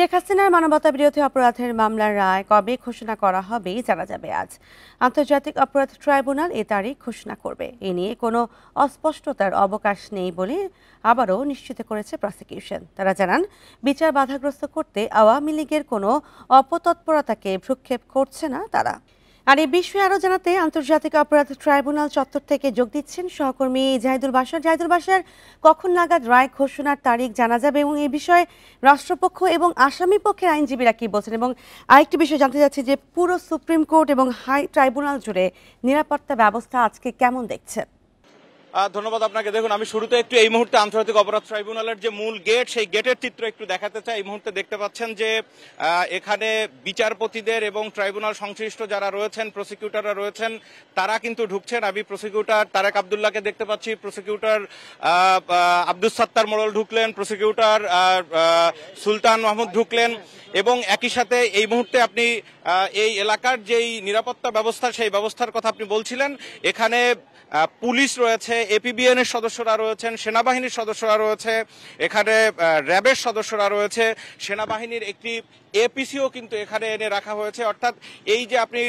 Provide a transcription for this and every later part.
শেখ হাসিনার মানবতাবিরোধী অপরাধের মামলার রায় কবে ঘোষণা করা হবে জানা যাবে আজ। আন্তর্জাতিক অপরাধ ট্রাইব্যুনাল এ তারিখ ঘোষণা করবে। এ নিয়ে কোনো অস্পষ্টতার অবকাশ নেই বলে আবারও নিশ্চিত করেছে প্রসিকিউশন। তারা জানান, বিচার বাধাগ্রস্ত করতে আওয়ামী লীগের কোনো অপতৎপরতাকে ভ্রুক্ষেপ করছে না তারা। আর এই বিষয়ে আরও জানাতে আন্তর্জাতিক অপরাধ ট্রাইব্যুনাল চত্বর থেকে যোগ দিচ্ছেন সহকর্মী জাহিদুল বাশার। জাহিদুল বাশার, কখন নাগাদ রায় ঘোষণার তারিখ জানা যাবে এবং এই বিষয়ে রাষ্ট্রপক্ষ এবং আসামি পক্ষের আইনজীবীরা কি বলছেন? এবং আরেকটি বিষয় জানতে চাচ্ছি যে পুরো সুপ্রিম কোর্ট এবং হাই ট্রাইব্যুনাল জুড়ে নিরাপত্তা ব্যবস্থা আজকে কেমন দেখছেন? ধন্যবাদ আপনাকে। দেখুন, আমি শুরুতে একটু এই মুহূর্তে আন্তর্জাতিক অপরাধ ট্রাইব্যুনালের যে মূল গেট, সেই গেটের চিত্র একটু দেখাতে চাই। এই মুহূর্তে দেখতে পাচ্ছেন যে এখানে বিচারপতিদের এবং ট্রাইব্যুনাল সংশ্লিষ্ট যারা রয়েছেন, প্রসিকিউটররা রয়েছেন, তারা কিন্তু ঢুকছেন। আমি প্রসিকিউটর তারেক আবদুল্লাহকে দেখতে পাচ্ছি, প্রসিকিউটর আব্দুস সাত্তার মোড়ল ঢুকলেন, প্রসিকিউটর সুলতান মাহমুদ ঢুকলেন এবং একই সাথে এই মুহূর্তে আপনি এই এলাকার যেই নিরাপত্তা ব্যবস্থা, সেই ব্যবস্থার কথা আপনি বলছিলেন। এখানে পুলিশ রয়েছে, এপিবিএন এর সদস্যরা রয়েছেন, সেনাবাহিনীর সদস্যরা রয়েছে, এখানে র্যাবের সদস্যরা রয়েছে, সেনাবাহিনীর একটি এপিসিও কিন্তু এখানে এনে রাখা হয়েছে। অর্থাৎ এই যে আপনি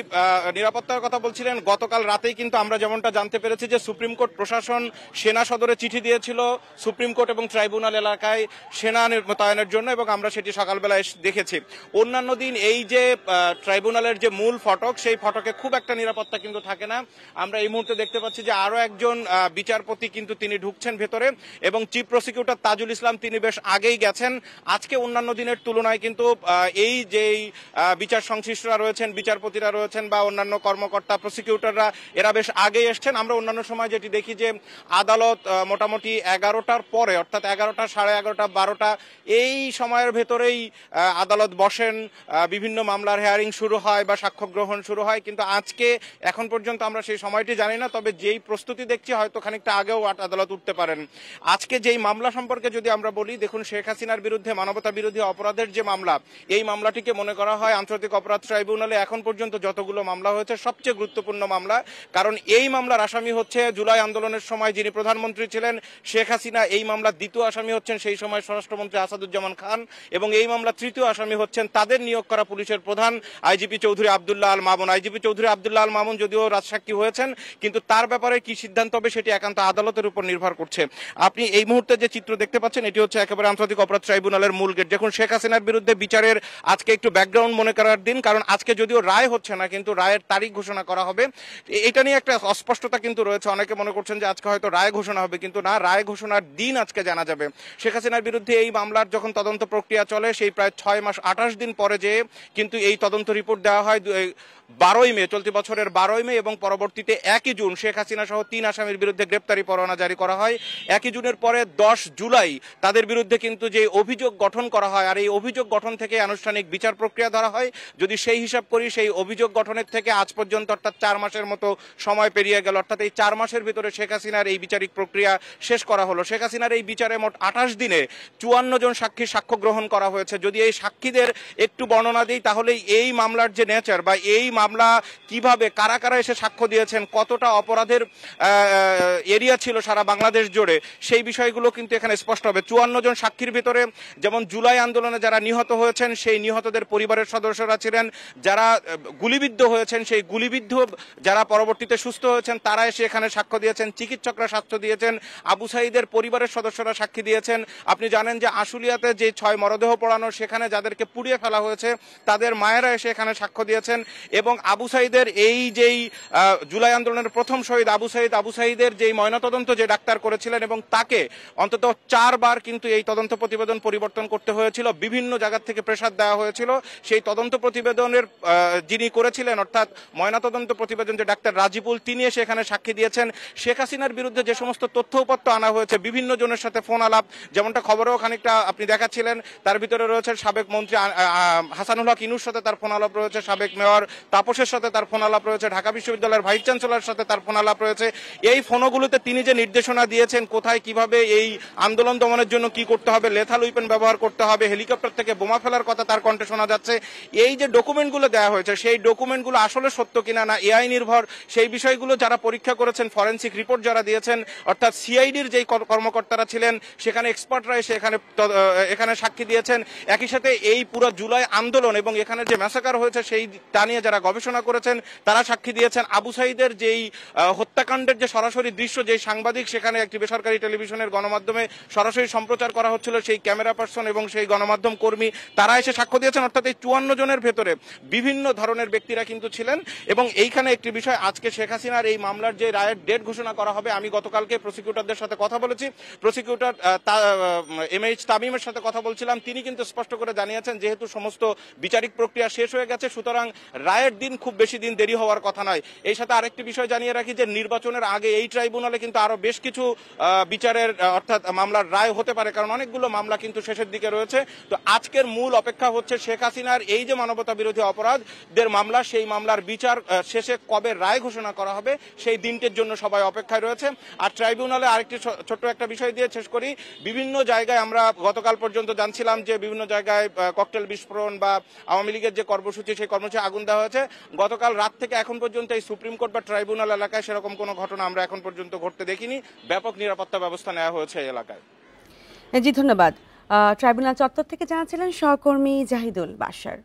নিরাপত্তার কথা বলছিলেন, গতকাল রাতেই কিন্তু আমরা যেমনটা জানতে পেরেছি যে সুপ্রিম কোর্ট প্রশাসন সেনা সদরে চিঠি দিয়েছিল সুপ্রিম কোর্ট এবং ট্রাইব্যুনাল এলাকায় সেনা মোতায়েনের জন্য, এবং আমরা সেটি সকালবেলা দেখেছি। অন্যান্য দিন এই যে ট্রাইব্যুনালের যে মূল ফটক, সেই ফটকে খুব একটা নিরাপত্তা কিন্তু থাকে না। আমরা এই মুহূর্তে দেখতে পাচ্ছি যে আরো একজন বিচারপতি কিন্তু তিনি ঢুকছেন ভেতরে, এবং চিফ প্রসিকিউটর তাজুল ইসলাম তিনি বেশ আগেই গেছেন। আজকে অন্যান্য দিনের তুলনায় কিন্তু এই যে বিচার সংশ্লিষ্টরা রয়েছেন, বিচারপতিরা রয়েছেন বা অন্যান্য কর্মকর্তা প্রসিকিউটররা, এরা বেশ আগেই এসছেন। আমরা অন্যান্য সময় যেটি দেখি যে আদালত মোটামুটি 11টার পরে, অর্থাৎ 11টা, 11:30, 12টা এই সময়ের ভেতরেই আদালত বসেন, বিভিন্ন মামলার হেয়ারিং শুরু হয় বা সাক্ষ্য গ্রহণ শুরু হয়। কিন্তু আজকে এখন পর্যন্ত আমরা সেই সময়টি জানি না, তবে যেই প্রস্তুতি দেখছি হয়তো খানিকটা আগেও আদালত উঠতে পারেন। আজকে যেই মামলা সম্পর্কে যদি আমরা বলি, দেখুন, শেখ হাসিনার বিরুদ্ধে মানবতা বিরোধী অপরাধের যে মামলা, এই মামলাটিকে মনে করা হয় আন্তর্জাতিক অপরাধ ট্রাইব্যুনালে এখন পর্যন্ত যতগুলো মামলা হয়েছে সবচেয়ে গুরুত্বপূর্ণ মামলা। কারণ এই মামলার আসামি হচ্ছে জুলাই আন্দোলনের সময় যিনি প্রধানমন্ত্রী ছিলেন শেখ হাসিনা, এই মামলার দ্বিতীয় আসামি হচ্ছেন সেই সময় স্বরাষ্ট্রমন্ত্রী আসাদুজ্জামান খান, এবং এই মামলার তৃতীয় আসামি হচ্ছেন তাদের নিয়োগ করা পুলিশের প্রধান আইজিপি চৌধুরী আবদুল্লাহ আল মামুন। আইজিপি চৌধুরী আবদুল্লাহ আল মামুন যদিও রাজসাক্ষী হয়েছেন, কিন্তু তার ব্যাপারে কি সিদ্ধান্ত হবে সেটি একান্ত আদালতের উপর নির্ভর করছে। আপনি এই মুহূর্তে যে চিত্র দেখতে পাচ্ছেন, এটি হচ্ছে একেবারে আন্তর্জাতিক অপরাধ ট্রাইব্যুনালের মূল গেট। দেখুন, শেখ হাসিনার বিরুদ্ধে বিচারের আজকে একটু ব্যাকগ্রাউন্ড মনে করার দিন, কারণ আজকে যদিও রায় হচ্ছে না, কিন্তু রায়ের তারিখ ঘোষণা করা হবে। এটা নিয়ে একটা অস্পষ্টতা কিন্তু রয়েছে। অনেকে মনে করছেন যে আজকে হয়তো রায় ঘোষণা হবে, কিন্তু না, রায় ঘোষণার দিন আজকে জানা যাবে। শেখ হাসিনার বিরুদ্ধে এই মামলার যখন তদন্ত প্রক্রিয়া চলে, সেই প্রায় 6 মাস 28 দিন পরে যে কিন্তু এই তদন্ত রিপোর্ট দেওয়া হয় 12ই মে, চলতি বছরের 12ই মে, এবং পরবর্তীতে 1 জুন শেখ হাসিনা সহ 3 আসামির বিরুদ্ধে গ্রেপ্তারি পরোয়ানা জারি করা হয়। 1 জুনের পরে 10 জুলাই তাদের বিরুদ্ধে কিন্তু যে অভিযোগ গঠন করা হয়, আর এই অভিযোগ গঠন থেকে আনুষ্ঠানিক বিচার প্রক্রিয়া ধরা হয়। যদি সেই হিসাব করি, সেই অভিযোগ গঠনের থেকে আজ পর্যন্ত অর্থাৎ 4 মাসের মতো সময় পেরিয়ে গেল। অর্থাৎ এই 4 মাসের ভিতরে শেখ হাসিনার এই বিচারিক প্রক্রিয়া শেষ করা হলো। শেখ হাসিনার এই বিচারে মোট 28 দিনে 54 জন সাক্ষীর সাক্ষ্য গ্রহণ করা হয়েছে। যদি এই সাক্ষীদের একটু বর্ণনা দিই, তাহলে এই মামলার যে নেচার বা এই মামলা কিভাবে কারা কারা এসে সাক্ষ্য দিয়েছেন, কতটা অপরাধের এরিয়া ছিল সারা বাংলাদেশ জুড়ে, সেই বিষয়গুলো কিন্তু এখানে স্পষ্ট হবে। 54 জন সাক্ষীর ভিতরে যেমন জুলাই আন্দোলনে যারা নিহত হয়েছেন, সেই নিহতদের পরিবারের সদস্যরা ছিলেন, যারা গুলিবিদ্ধ হয়েছেন, সেই গুলিবিদ্ধ যারা পরবর্তীতে সুস্থ হয়েছেন, তারা এসে এখানে সাক্ষ্য দিয়েছেন, চিকিৎসকরা সাক্ষ্য দিয়েছেন, আবু সাঈদের পরিবারের সদস্যরা সাক্ষী দিয়েছেন। আপনি জানেন যে আশুলিয়াতে যে 6 মরদেহ পোড়ানো, সেখানে যাদেরকে পুড়িয়ে ফেলা হয়েছে, তাদের মায়েরা এসে এখানে সাক্ষ্য দিয়েছেন। এবং আবু সাঈদের এই যেই জুলাই আন্দোলনের প্রথম শহীদ আবু সাঈদের যেই ময়নাতদন্ত যে ডাক্তার করেছিলেন, এবং তাকে অন্তত 4 বার কিন্তু এই তদন্ত প্রতিবেদন পরিবর্তন করতে হয়েছিল, বিভিন্ন জায়গা থেকে প্রেসার দেওয়া হয়েছিল। সেই তদন্ত প্রতিবেদনের যিনি করেছিলেন, অর্থাৎ ময়নাতদন্ত প্রতিবেদন যে ডাক্তার রাজিবুল, তিনি এসে এখানে সাক্ষী দিয়েছেন। শেখ হাসিনার বিরুদ্ধে যে সমস্ত তথ্যপত্র আনা হয়েছে, বিভিন্ন জনের সাথে ফোন আলাপ, যেমনটা খবরেও খানিকটা আপনি দেখাচ্ছিলেন, তার ভিতরে রয়েছে সাবেক মন্ত্রী হাসানুল হক ইনুর সাথে তার ফোন আলাপ রয়েছে, সাবেক মেয়র তাপসের সাথে তার ফোন আলাপ রয়েছে, ঢাকা বিশ্ববিদ্যালয়ের ভাইস চ্যান্সেলরের সাথে তার ফোন আলাপ রয়েছে, এই ফোনগুলোতে তিনি যে নির্দেশনা দিয়েছেন কোথায় কিভাবে এই আন্দোলন দমনের জন্য কি করতে হবে, লেথাল উইপেন ব্যবহার করতে হবে, হেলিকপ্টার থেকে বোমা ফেলার কথা তার কণ্ঠে শোনা যাচ্ছে, এই যে ডকুমেন্টগুলো দেওয়া হয়েছে সেই ডকুমেন্টগুলো আসলে সত্য কিনা না এআই নির্ভর, সেই বিষয়গুলো যারা পরীক্ষা করেছেন, ফরেনসিক রিপোর্ট যারা দিয়েছেন, অর্থাৎ সিআইডির যেই কর্মকর্তারা ছিলেন সেখানে এক্সপার্টরা এসে এখানে সাক্ষী দিয়েছেন। একই সাথে এই পুরো জুলাই আন্দোলন এবং এখানে যে ম্যাসাকার হয়েছে সেই তা নিয়ে যারা গবেষণা করেছেন তারা সাক্ষী দিয়েছেন। আবু সাইদের যেই হত্যাকাণ্ডের যে সরাসরি দৃশ্য, যেই সাংবাদিক সেখানে একটি বেসরকারি টেলিভিশনের গণমাধ্যমে সরাসরি সম্প্রচার করা হচ্ছিল, সেই ক্যামেরা পার্সন এবং সেই গণমাধ্যম কর্মী তারা এসে সাক্ষ্য দিয়েছেন। অর্থাৎ এই 54 জনের ভেতরে বিভিন্ন ধরনের ব্যক্তিরা কিন্তু ছিলেন। এবং এইখানে একটি বিষয়, আজকে শেখ হাসিনার এই মামলার যে রায়ের ডেট ঘোষণা করা হবে, আমি গতকালকে প্রসিকিউটরদের সাথে কথা বলেছি, প্রসিকিউটর MH তামিমের সাথে কথা বলছিলাম, তিনি কিন্তু স্পষ্ট করে জানিয়েছেন যেহেতু সমস্ত বিচারিক প্রক্রিয়া শেষ হয়ে গেছে সুতরাং রায়ের দিন খুব বেশি দিন দেরি হওয়ার কথা নয়। এই সাথে আরেকটি বিষয় জানিয়ে রাখি যে নির্বাচনের আগে এই ট্রাইব্যুনালে কিন্তু আরো বেশ কিছু বিচারের অর্থাৎ মামলার রায় হতে পারে, কারণ অনেকগুলো মামলা কিন্তু শেষের দিকে রয়েছে। তো আজকের মূল অপেক্ষা হচ্ছে শেখ হাসিনার এই যে মানবতা বিরোধী অপরাধদের মামলা, সেই মামলার বিচার শেষে কবে রায় ঘোষণা করা হবে সেই দিনটির জন্য সবাই অপেক্ষায় রয়েছে। আর ট্রাইব্যুনালে আরেকটি ছোট্ট একটা বিষয় দিয়ে শেষ করি, বিভিন্ন জায়গায় আমরা গতকাল পর্যন্ত জানছিলাম যে বিভিন্ন জায়গায় ককটেল বিস্ফোরণ বা আওয়ামী লীগের যে কর্মসূচি সেই কর্মসূচি আগুন দেওয়া হয়েছে। গতকাল রাত থেকে এখন পর্যন্ত এই সুপ্রিম কোর্ট বা ট্রাইব্যুনাল এলাকায় সেরকম কোনো ঘটনা আমরা এখন পর্যন্ত ঘটতে দেখিনি। ব্যাপক নিরাপত্তা ব্যবস্থা নেওয়া হয়েছে এই এলাকায়। জি ধন্যবাদ। ট্রাইব্যুনাল চত্বর থেকে জানাচ্ছিলেন সহকর্মী জাহিদুল বাশার।